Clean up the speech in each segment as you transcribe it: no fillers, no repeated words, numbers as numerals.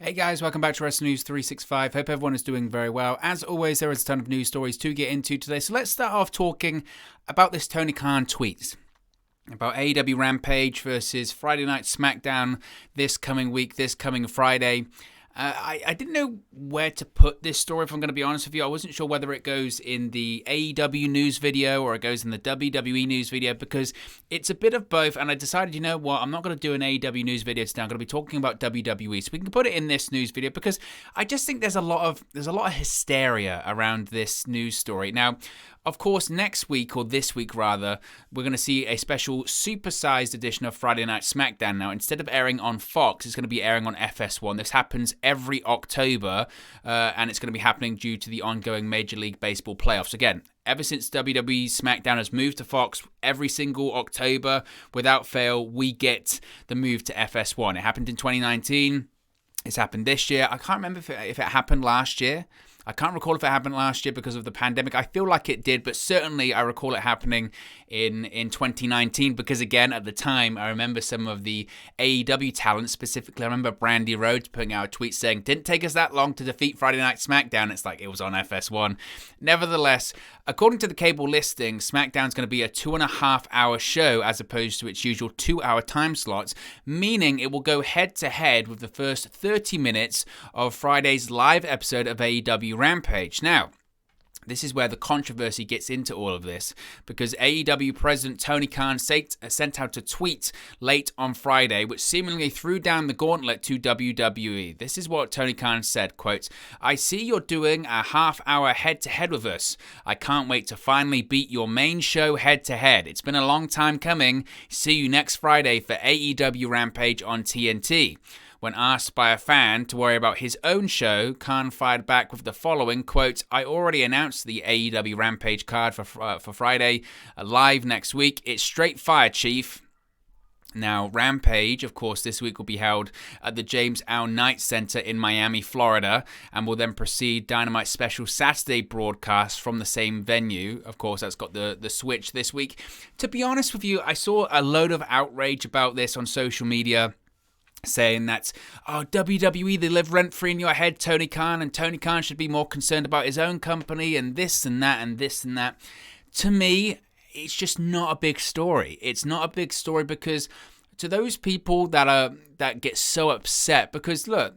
Hey guys, welcome back to Wrestling News 365. Hope everyone is doing very well. As always, there is a ton of news stories to get into today. So let's start off talking about this Tony Khan tweet about AEW Rampage versus Friday Night SmackDown this coming week, this coming Friday. I didn't know where to put this story, if I'm going to be honest with you. I wasn't sure whether it goes in the AEW news video or it goes in the WWE news video, because it's a bit of both. And I decided, you know what, I'm not going to do an AEW news video today. I'm going to be talking about WWE, so we can put it in this news video, because I just think there's a lot of hysteria around this news story. Now, of course, next week, or this week rather, we're going to see a special supersized edition of Friday Night SmackDown. Now, instead of airing on Fox, it's going to be airing on FS1. This happens every October, and it's going to be happening due to the ongoing Major League Baseball playoffs. Again, ever since WWE SmackDown has moved to Fox, every single October, without fail, we get the move to FS1. It happened in 2019. It's happened this year. I can't remember if it happened last year. I can't recall if it happened last year because of the pandemic. I feel like it did, but certainly I recall it happening in 2019 because, again, at the time, I remember some of the AEW talent, specifically, I remember Brandy Rhodes putting out a tweet saying, didn't take us that long to defeat Friday Night SmackDown. It's like it was on FS1. Nevertheless, according to the cable listing, SmackDown's going to be a 2.5-hour show as opposed to its usual 2-hour time slots, meaning it will go head-to-head with the first 30 minutes of Friday's live episode of AEW Rampage. Now, this is where the controversy gets into all of this, because AEW President Tony Khan sent out a tweet late on Friday, which seemingly threw down the gauntlet to WWE. This is what Tony Khan said, quote, "I see you're doing a half-hour head-to-head with us. I can't wait to finally beat your main show head-to-head. It's been a long time coming. See you next Friday for AEW Rampage on TNT." When asked by a fan to worry about his own show, Khan fired back with the following, quote, "I already announced the AEW Rampage card for Friday, live next week. It's straight fire, Chief." Now, Rampage, of course, this week will be held at the James L. Knight Center in Miami, Florida, and will then precede Dynamite's special Saturday broadcast from the same venue. Of course, that's got the switch this week. To be honest with you, I saw a load of outrage about this on social media, saying that, oh, WWE, they live rent-free in your head, Tony Khan, and Tony Khan should be more concerned about his own company and this and that and this and that. To me, it's just not a big story. It's not a big story because to those people that get so upset, because look,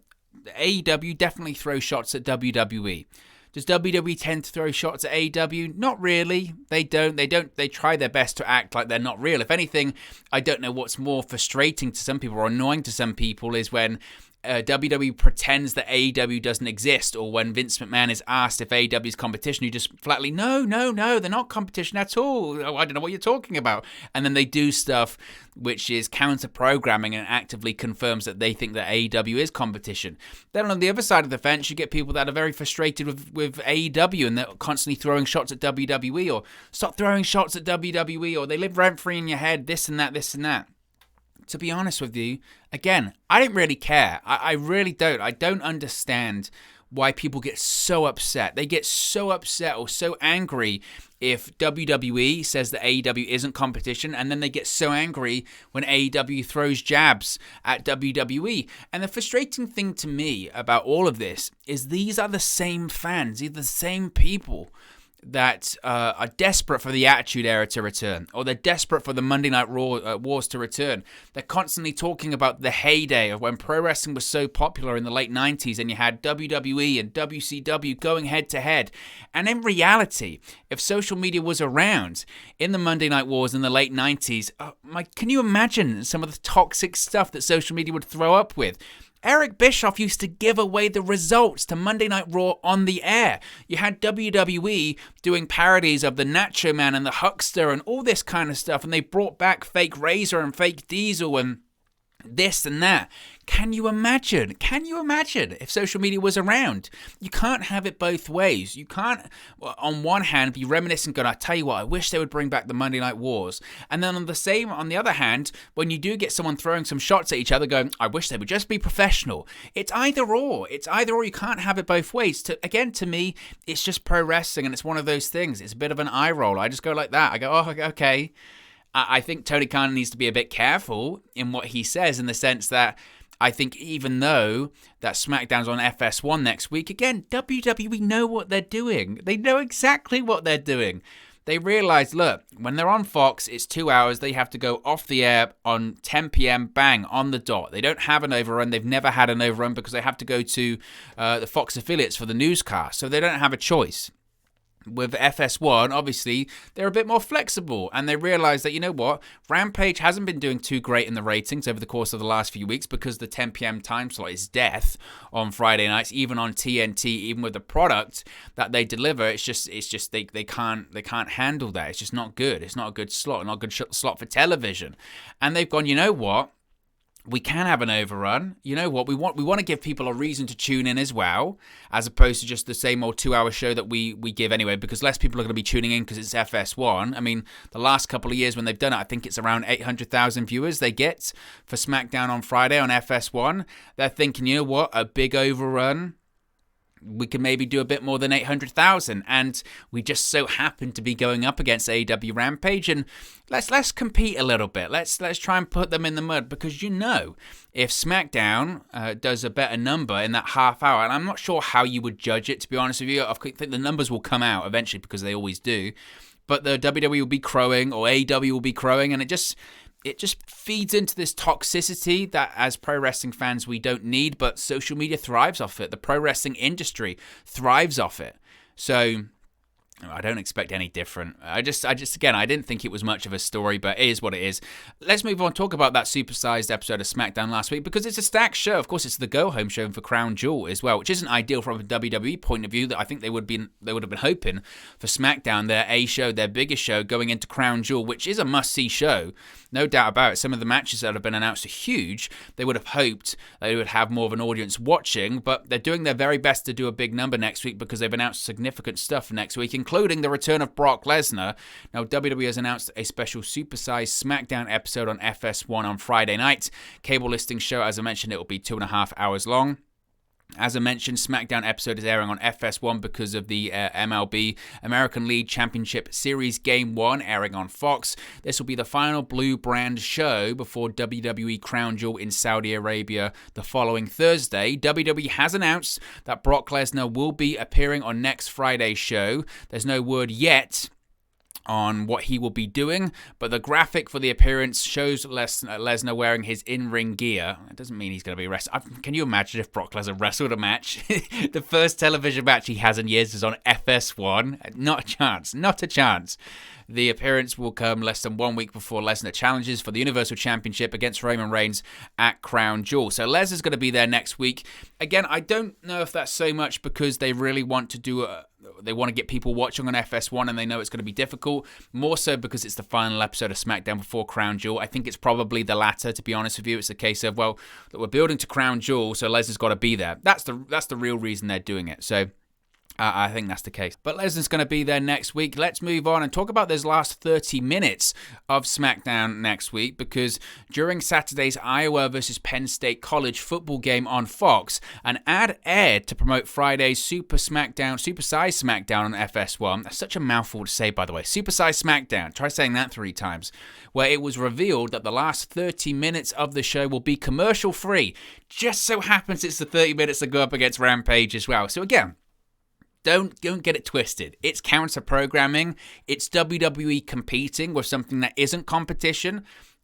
AEW definitely throws shots at WWE. Does WWE tend to throw shots at AEW? Not really. They don't. They try their best to act like they're not real. If anything, I don't know what's more frustrating to some people or annoying to some people is when WWE pretends that AEW doesn't exist, or when Vince McMahon is asked if AEW is competition, you just flatly, no, they're not competition at all. I don't know what you're talking about. And then they do stuff which is counter-programming and actively confirms that they think that AEW is competition. Then on the other side of the fence, you get people that are very frustrated with AEW and they're constantly throwing shots at WWE, or stop throwing shots at WWE, or they live rent-free in your head, this and that, this and that. To be honest with you, again, I don't really care. I really don't. I don't understand why people get so upset. They get so upset or so angry if WWE says that AEW isn't competition, and then they get so angry when AEW throws jabs at WWE. And the frustrating thing to me about all of this is these are the same fans, these are the same people that are desperate for the Attitude Era to return, or they're desperate for the Monday Night Raw Wars to return. They're constantly talking about the heyday of when pro wrestling was so popular in the late 90s, and you had WWE and WCW going head-to-head. And in reality, if social media was around in the Monday Night Wars in the late 90s, can you imagine some of the toxic stuff that social media would throw up with? Eric Bischoff used to give away the results to Monday Night Raw on the air. You had WWE doing parodies of the Nacho Man and the Huckster and all this kind of stuff, and they brought back fake Razor and fake Diesel and this and that. Can you imagine? If social media was around? You can't have it both ways. You can't, on one hand, be reminiscent, going, I tell you what, I wish they would bring back the Monday Night Wars. And then on the other hand, when you do get someone throwing some shots at each other, going, I wish they would just be professional. It's either or. You can't have it both ways. To me, it's just pro wrestling, and it's one of those things. It's a bit of an eye roll. I just go like that. I go, oh, okay. I think Tony Khan needs to be a bit careful in what he says, in the sense that I think even though that SmackDown's on FS1 next week, again, WWE know what they're doing. They know exactly what they're doing. They realize, look, when they're on Fox, it's 2 hours. They have to go off the air on 10 p.m., bang, on the dot. They don't have an overrun. They've never had an overrun because they have to go to the Fox affiliates for the newscast. So they don't have a choice. With FS1, obviously, they're a bit more flexible, and they realize that, you know what, Rampage hasn't been doing too great in the ratings over the course of the last few weeks because the 10 p.m. time slot is death on Friday nights, even on TNT, even with the product that they deliver. It's just they can't handle that. It's just not good. It's not a good slot, not a good slot for television. And they've gone, you know what? We can have an overrun. You know what? We want to give people a reason to tune in as well, as opposed to just the same old 2-hour show that we give anyway, because less people are going to be tuning in because it's FS1. I mean, the last couple of years when they've done it, I think it's around 800,000 viewers they get for SmackDown on Friday on FS1. They're thinking, you know what? A big overrun. We can maybe do a bit more than 800,000, and we just so happen to be going up against AEW Rampage, and let's compete a little bit. Let's try and put them in the mud, because you know, if SmackDown does a better number in that half hour, and I'm not sure how you would judge it, to be honest with you. I think the numbers will come out eventually because they always do, but the WWE will be crowing or AEW will be crowing, and it just feeds into this toxicity that as pro wrestling fans we don't need, but social media thrives off it. The pro wrestling industry thrives off it. So I don't expect any different. I just again, I didn't think it was much of a story, but it is what it is. Let's move on, talk about that supersized episode of SmackDown last week, because it's a stacked show. Of course, it's the go-home show for Crown Jewel as well, which isn't ideal from a WWE point of view. That I think they would have been hoping for SmackDown, their A show, their biggest show, going into Crown Jewel, which is a must-see show. No doubt about it. Some of the matches that have been announced are huge. They would have hoped they would have more of an audience watching, but they're doing their very best to do a big number next week because they've announced significant stuff for next week, including the return of Brock Lesnar. Now, WWE has announced a special supersized SmackDown episode on FS1 on Friday night. Cable listing show, as I mentioned, it will be 2.5 hours long. As I mentioned, SmackDown episode is airing on FS1 because of the MLB American League Championship Series Game 1 airing on Fox. This will be the final Blue brand show before WWE Crown Jewel in Saudi Arabia the following Thursday. WWE has announced that Brock Lesnar will be appearing on next Friday's show. There's no word yet on what he will be doing, but the graphic for the appearance shows Lesnar wearing his in-ring gear. It doesn't mean he's going to be wrestling. Can you imagine if Brock Lesnar wrestled a match? The first television match he has in years is on FS1. Not a chance. Not a chance. The appearance will come less than 1 week before Lesnar challenges for the Universal Championship against Roman Reigns at Crown Jewel. So Lesnar's going to be there next week. Again, I don't know if that's so much because they really want to they want to get people watching on FS1 and they know it's going to be difficult. More so because it's the final episode of SmackDown before Crown Jewel. I think it's probably the latter, to be honest with you. It's a case of, well, we're building to Crown Jewel, so Lesnar's got to be there. That's the real reason they're doing it. So I think that's the case. But Lesnar's going to be there next week. Let's move on and talk about those last 30 minutes of SmackDown next week, because during Saturday's Iowa versus Penn State College football game on Fox, an ad aired to promote Friday's supersized SmackDown on FS1. That's such a mouthful to say, by the way. Supersized SmackDown. Try saying that 3 times. Where it was revealed that the last 30 minutes of the show will be commercial free. Just so happens it's the 30 minutes that go up against Rampage as well. So again, Don't get it twisted. It's counter-programming. It's WWE competing with something that isn't competition.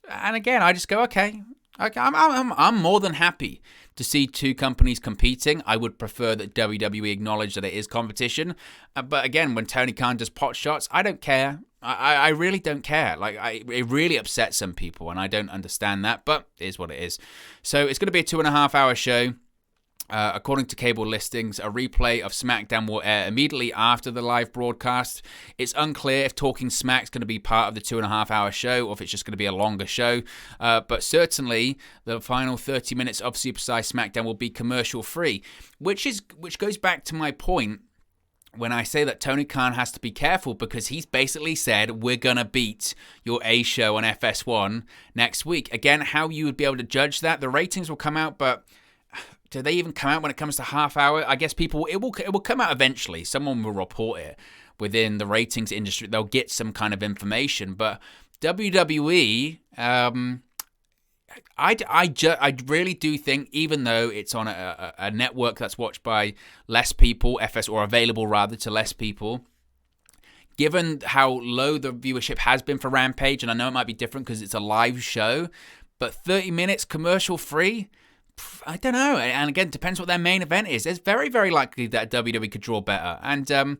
And again, I just go, okay, I'm more than happy to see 2 companies competing. I would prefer that WWE acknowledge that it is competition. But again, when Tony Khan does pot shots, I don't care. I really don't care. It really upsets some people, and I don't understand that. But it is what it is. So it's going to be a 2.5-hour show. According to cable listings, a replay of SmackDown will air immediately after the live broadcast. It's unclear if Talking Smack's going to be part of the 2.5-hour show or if it's just going to be a longer show. But certainly, the final 30 minutes of Supersized SmackDown will be commercial free, which goes back to my point when I say that Tony Khan has to be careful, because he's basically said, we're going to beat your A show on FS1 next week. Again, how you would be able to judge that? The ratings will come out, but do they even come out when it comes to half hour? I guess it will come out eventually. Someone will report it within the ratings industry. They'll get some kind of information. But WWE, I really do think, even though it's on a network that's watched by less people, FS, or available rather to less people, given how low the viewership has been for Rampage, and I know it might be different because it's a live show, but 30 minutes commercial free, I don't know. And again, it depends what their main event is. It's very, very likely that WWE could draw better. And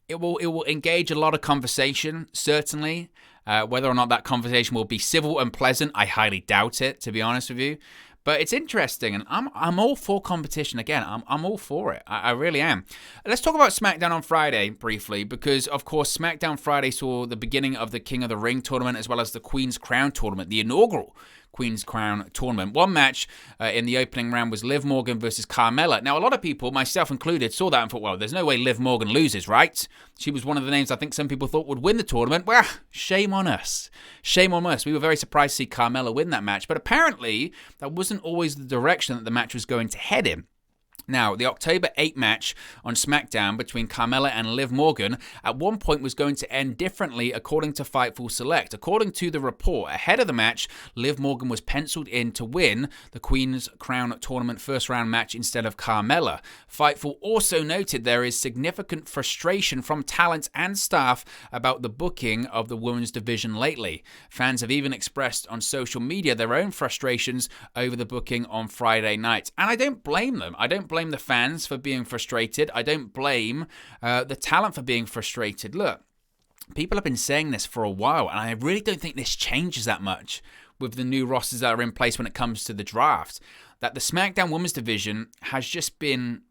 it will engage a lot of conversation, certainly. Whether or not that conversation will be civil and pleasant, I highly doubt it, to be honest with you. But it's interesting, and I'm all for competition again. I'm all for it. I really am. Let's talk about SmackDown on Friday briefly, because, of course, SmackDown Friday saw the beginning of the King of the Ring tournament as well as the Queen's Crown tournament, the inaugural Queen's Crown tournament. One match in the opening round was Liv Morgan versus Carmella. Now, a lot of people, myself included, saw that and thought, well, there's no way Liv Morgan loses, right? She was one of the names I think some people thought would win the tournament. Well, shame on us. Shame on us. We were very surprised to see Carmella win that match, but apparently that wasn't always the direction that the match was going to head in. Now, the October 8 match on SmackDown between Carmella and Liv Morgan at one point was going to end differently according to Fightful Select. According to the report, ahead of the match, Liv Morgan was penciled in to win the Queen's Crown Tournament first round match instead of Carmella. Fightful also noted there is significant frustration from talent and staff about the booking of the women's division lately. Fans have even expressed on social media their own frustrations over the booking on Friday night. And I don't blame them. I don't blame the fans for being frustrated. I don't blame the talent for being frustrated. Look, people have been saying this for a while, and I really don't think this changes that much with the new rosters that are in place when it comes to the draft. That the SmackDown Women's Division has just been...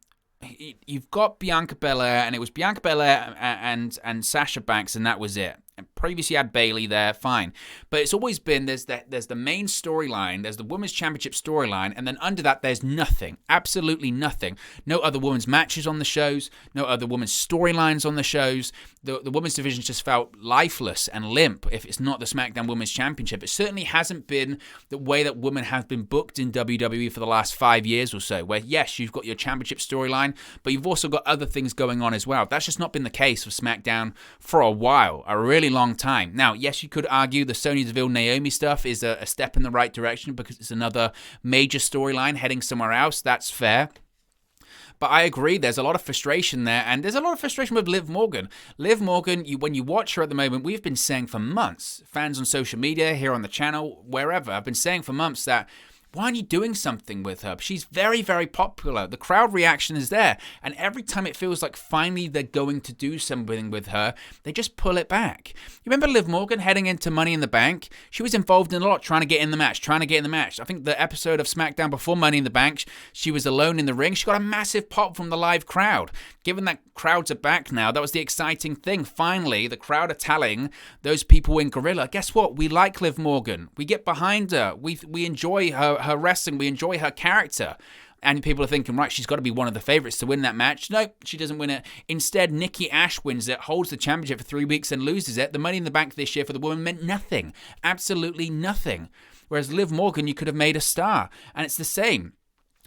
You've got Bianca Belair, and it was Bianca Belair and Sasha Banks, and that was it. And previously had Bayley there, fine. But it's always been, there's the main storyline, there's the Women's Championship storyline, and then under that there's nothing, absolutely nothing. No other women's matches on the shows, no other women's storylines on the shows. The women's division just felt lifeless and limp if it's not the SmackDown Women's Championship. It certainly hasn't been the way that women have been booked in WWE for the last 5 years or so, where yes, you've got your championship storyline, but you've also got other things going on as well. That's just not been the case with SmackDown for a while, a really long time. Now, yes, you could argue the Sonya Deville Naomi stuff is a step in the right direction because it's another major storyline heading somewhere else. That's fair. But I agree, there's a lot of frustration there, and there's a lot of frustration with Liv Morgan. Liv Morgan, when you watch her at the moment, we've been saying for months, fans on social media, here on the channel, wherever, I've been saying for months that why aren't you doing something with her? She's very, very popular. The crowd reaction is there. And every time it feels like finally they're going to do something with her, they just pull it back. You remember Liv Morgan heading into Money in the Bank? She was involved in a lot, trying to get in the match. I think the episode of SmackDown before Money in the Bank, she was alone in the ring. She got a massive pop from the live crowd. Given that crowds are back now, that was the exciting thing. Finally, the crowd are telling those people in Gorilla, guess what? We like Liv Morgan. We get behind her. We enjoy her wrestling. We enjoy her character. And people are thinking, right, she's got to be one of the favorites to win that match. Nope, she doesn't win it. Instead, Nikki Ash wins it, holds the championship for 3 weeks and loses it. The Money in the Bank this year for the woman meant nothing. Absolutely nothing. Whereas Liv Morgan, you could have made a star. And it's the same.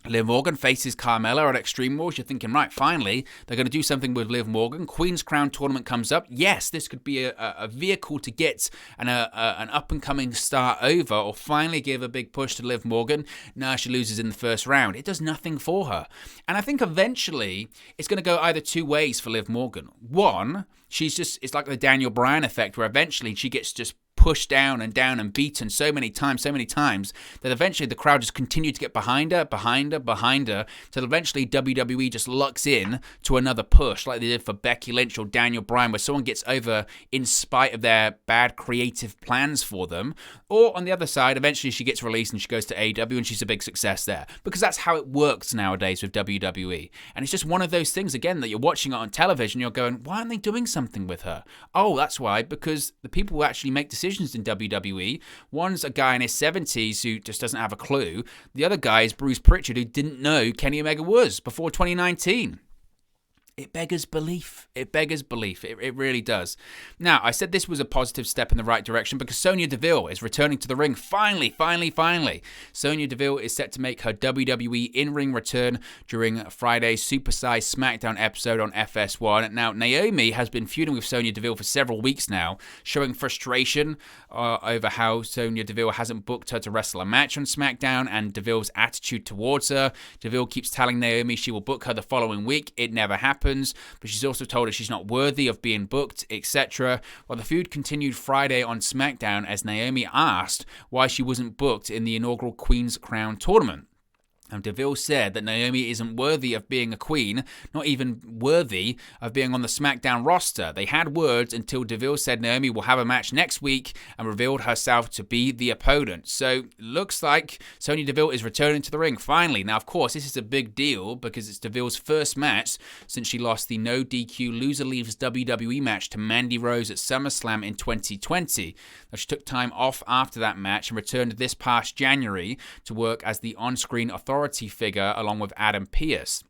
Liv Morgan faces Carmella at Extreme Rules. You're thinking, right, finally, they're going to do something with Liv Morgan. Queen's Crown tournament comes up. Yes, this could be a vehicle to get an up-and-coming star over or finally give a big push to Liv Morgan. Nah, she loses in the first round. It does nothing for her. And I think eventually it's going to go either two ways for Liv Morgan. One, it's like the Daniel Bryan effect where eventually she gets just pushed down and beaten so many times that eventually the crowd just continue to get behind her, till eventually WWE just locks in to another push like they did for Becky Lynch or Daniel Bryan, where someone gets over in spite of their bad creative plans for them. Or on the other side, eventually she gets released and she goes to AEW and she's a big success there. Because that's how it works nowadays with WWE. And it's just one of those things, again, that you're watching it on television, you're going, why aren't they doing something with her? Oh, that's why, because the people who actually make decisions in WWE, one's a guy in his 70s who just doesn't have a clue. The other guy is Bruce Pritchard, who didn't know Kenny Omega was before 2019. It beggars belief. It beggars belief. It really does. Now, I said this was a positive step in the right direction because Sonya Deville is returning to the ring. Finally. Sonya Deville is set to make her WWE in-ring return during Friday's SUPERSIZED SmackDown episode on FS1. Now, Naomi has been feuding with Sonya Deville for several weeks now, showing frustration over how Sonya Deville hasn't booked her to wrestle a match on SmackDown and Deville's attitude towards her. Deville keeps telling Naomi she will book her the following week. It never happens. But she's also told her she's not worthy of being booked, etc. Well, the feud continued Friday on SmackDown as Naomi asked why she wasn't booked in the inaugural Queen's Crown tournament. And Deville said that Naomi isn't worthy of being a queen, not even worthy of being on the SmackDown roster. They had words until Deville said Naomi will have a match next week and revealed herself to be the opponent. So, looks like Sonya Deville is returning to the ring, finally. Now, of course, this is a big deal because it's Deville's first match since she lost the no DQ Loser Leaves WWE match to Mandy Rose at SummerSlam in 2020. Now, she took time off after that match and returned this past January to work as the on-screen authority figure along with Adam Pearce.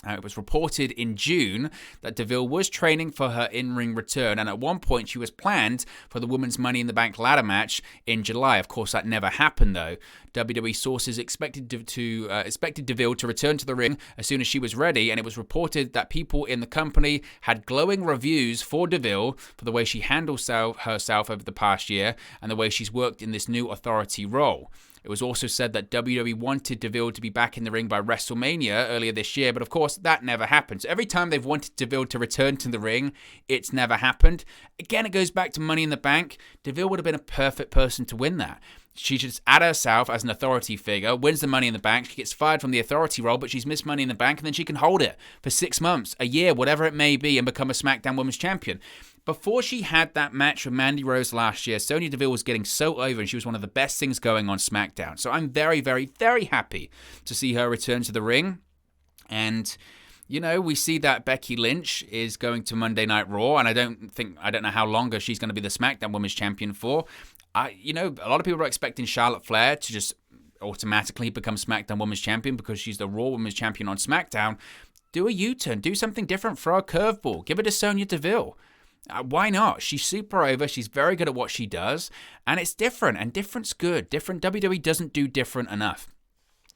It was reported in June that Deville was training for her in-ring return, and at one point she was planned for the Women's Money in the Bank ladder match in July. Of course, that never happened, though. WWE sources expected Deville to return to the ring as soon as she was ready, and it was reported that people in the company had glowing reviews for Deville for the way she handles herself over the past year and the way she's worked in this new authority role. It was also said that WWE wanted Deville to be back in the ring by WrestleMania earlier this year, but of course that never happened. So every time they've wanted Deville to return to the ring, it's never happened. Again, it goes back to Money in the Bank. Deville would have been a perfect person to win that. She just add herself as an authority figure, wins the Money in the Bank, she gets fired from the authority role, but she's missed Money in the Bank, and then she can hold it for 6 months, a year, whatever it may be, and become a SmackDown Women's Champion. Before she had that match with Mandy Rose last year, Sonya Deville was getting so over, and she was one of the best things going on SmackDown. So I'm very, very, very happy to see her return to the ring. And you know, we see that Becky Lynch is going to Monday Night Raw, and I don't know how longer she's going to be the SmackDown Women's Champion for. A lot of people are expecting Charlotte Flair to just automatically become SmackDown Women's Champion because she's the Raw Women's Champion on SmackDown. Do a U-turn, do something different, throw a curveball, give it to Sonya Deville. Why not? She's super over. She's very good at what she does, and it's different, and different's good. WWE doesn't do different enough.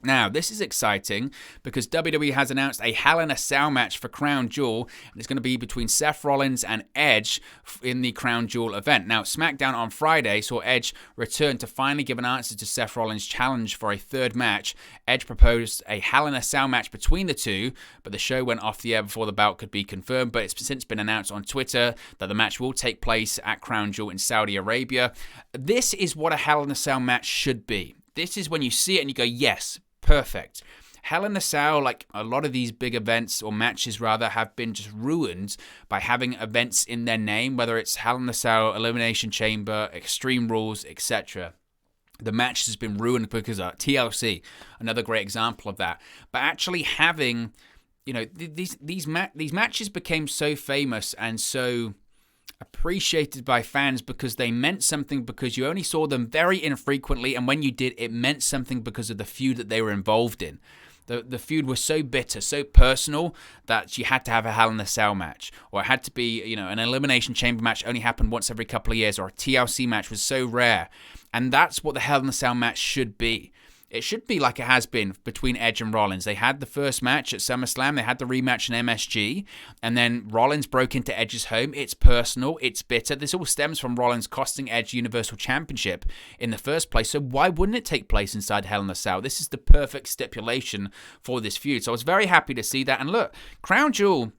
Now, this is exciting because WWE has announced a Hell in a Cell match for Crown Jewel, and it's going to be between Seth Rollins and Edge in the Crown Jewel event. Now, SmackDown on Friday saw Edge return to finally give an answer to Seth Rollins' challenge for a third match. Edge proposed a Hell in a Cell match between the two, but the show went off the air before the bout could be confirmed, but it's since been announced on Twitter that the match will take place at Crown Jewel in Saudi Arabia. This is what a Hell in a Cell match should be. This is when you see it and you go, yes, perfect. Hell in a Cell, like a lot of these big events or matches rather, have been just ruined by having events in their name, whether it's Hell in a Cell, Elimination Chamber, Extreme Rules, etc. The match has been ruined because of TLC, another great example of that. But actually having, these matches became so famous and so appreciated by fans because they meant something, because you only saw them very infrequently, and when you did, it meant something because of the feud that they were involved in. The feud was so bitter, so personal, that you had to have a Hell in a Cell match, or it had to be, an Elimination Chamber match only happened once every couple of years, or a TLC match was so rare. And that's what the Hell in a Cell match should be. It should be like it has been between Edge and Rollins. They had the first match at SummerSlam. They had the rematch in MSG. And then Rollins broke into Edge's home. It's personal. It's bitter. This all stems from Rollins costing Edge Universal Championship in the first place. So why wouldn't it take place inside Hell in a Cell? This is the perfect stipulation for this feud. So I was very happy to see that. And look, Crown Jewel,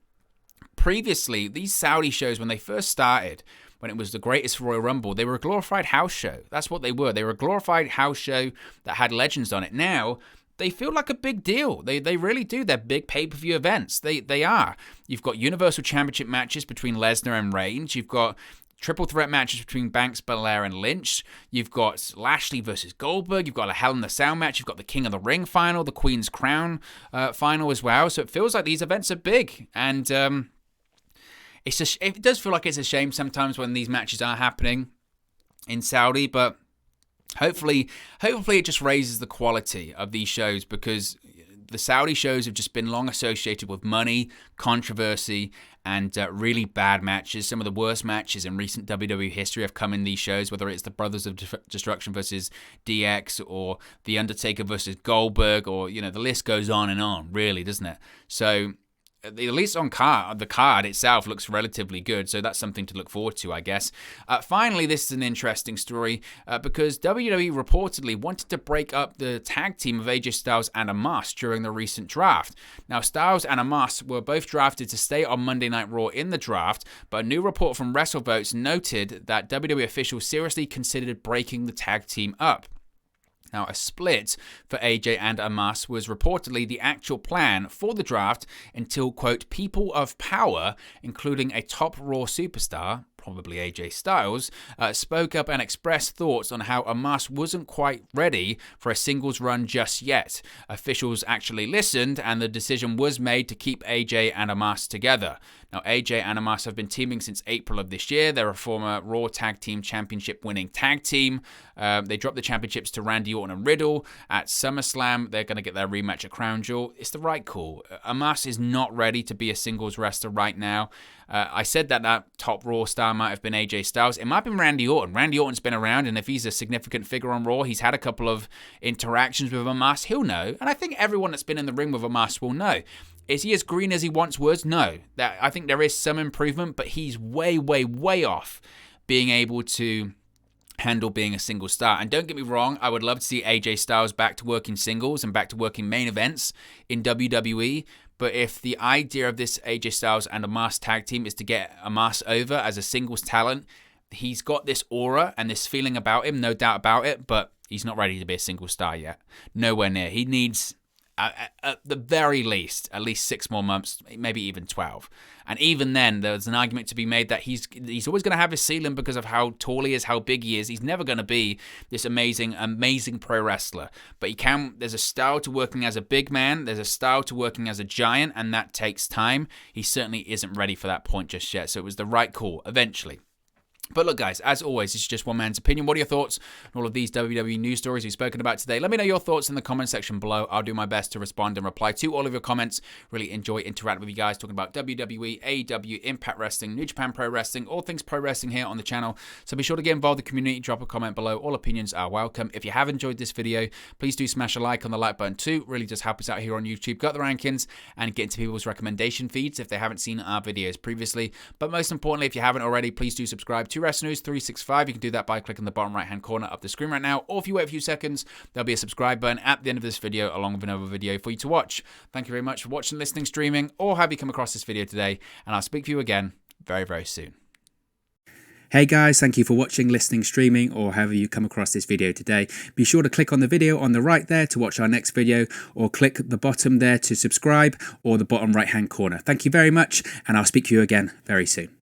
previously, these Saudi shows, when they first started, when it was the Greatest Royal Rumble, they were a glorified house show. That's what they were. They were a glorified house show that had legends on it. Now, they feel like a big deal. They really do. They're big pay-per-view events. They are. You've got Universal Championship matches between Lesnar and Reigns. You've got triple threat matches between Banks, Belair, and Lynch. You've got Lashley versus Goldberg. You've got a Hell in a Cell match. You've got the King of the Ring final, the Queen's Crown final as well. So it feels like these events are big. And it does feel like it's a shame sometimes when these matches are happening in Saudi, but hopefully it just raises the quality of these shows, because the Saudi shows have just been long associated with money, controversy, and really bad matches. Some of the worst matches in recent WWE history have come in these shows, whether it's the Brothers of Destruction versus DX, or The Undertaker versus Goldberg, or, you know, the list goes on, really, doesn't it? So at least on the card itself looks relatively good, so that's something to look forward to, I guess. Finally, this is an interesting story because WWE reportedly wanted to break up the tag team of AJ Styles and Omos during the recent draft. Now, Styles and Omos were both drafted to stay on Monday Night Raw in the draft, but a new report from WrestleVotes noted that WWE officials seriously considered breaking the tag team up. Now, a split for AJ and Omos was reportedly the actual plan for the draft until, quote, people of power, including a top Raw superstar, probably AJ Styles, spoke up and expressed thoughts on how Omos wasn't quite ready for a singles run just yet. Officials actually listened, and the decision was made to keep AJ and Omos together. Now, AJ and Omos have been teaming since April of this year. They're a former Raw Tag Team Championship winning tag team. They dropped the championships to Randy Orton and Riddle at SummerSlam. They're going to get their rematch at Crown Jewel. It's the right call. Omos is not ready to be a singles wrestler right now. I said that top Raw star might have been AJ Styles. It might have been Randy Orton. Randy Orton's been around, and if he's a significant figure on Raw, he's had a couple of interactions with Omos, he'll know. And I think everyone that's been in the ring with Omos will know. Is he as green as he once was? No. I think there is some improvement, but he's way, way, way off being able to handle being a single star. And don't get me wrong, I would love to see AJ Styles back to working singles and back to working main events in WWE. But if the idea of this AJ Styles and Omos tag team is to get Omos over as a singles talent, he's got this aura and this feeling about him, no doubt about it, but he's not ready to be a single star yet. Nowhere near. He needs, at the very least, at least 6 more months, maybe even 12. And even then, there's an argument to be made that he's always going to have his ceiling because of how tall he is, how big he is. He's never going to be this amazing, amazing pro wrestler. But he can. There's a style to working as a big man. There's a style to working as a giant, and that takes time. He certainly isn't ready for that point just yet. So it was the right call eventually. But look, guys, as always, this is just one man's opinion. What are your thoughts on all of these WWE news stories we've spoken about today? Let me know your thoughts in the comment section below. I'll do my best to respond and reply to all of your comments. Really enjoy interacting with you guys, talking about WWE, AEW, Impact Wrestling, New Japan Pro Wrestling, all things pro wrestling here on the channel. So be sure to get involved in the community. Drop a comment below. All opinions are welcome. If you have enjoyed this video, please do smash a like on the like button too. Really does help us out here on YouTube. Got the rankings and get into people's recommendation feeds if they haven't seen our videos previously. But most importantly, if you haven't already, please do subscribe to Wrestling News 365. You can do that by clicking the bottom right hand corner of the screen right now, or if you wait a few seconds, there'll be a subscribe button at the end of this video along with another video for you to watch. Thank you very much for watching, listening, streaming, or have you come across this video today, and I'll speak to you again very, very soon. Hey guys, thank you for watching, listening, streaming, or however you come across this video today. Be sure to click on the video on the right there to watch our next video, or click the bottom there to subscribe, or the bottom right hand corner. Thank you very much, and I'll speak to you again very soon.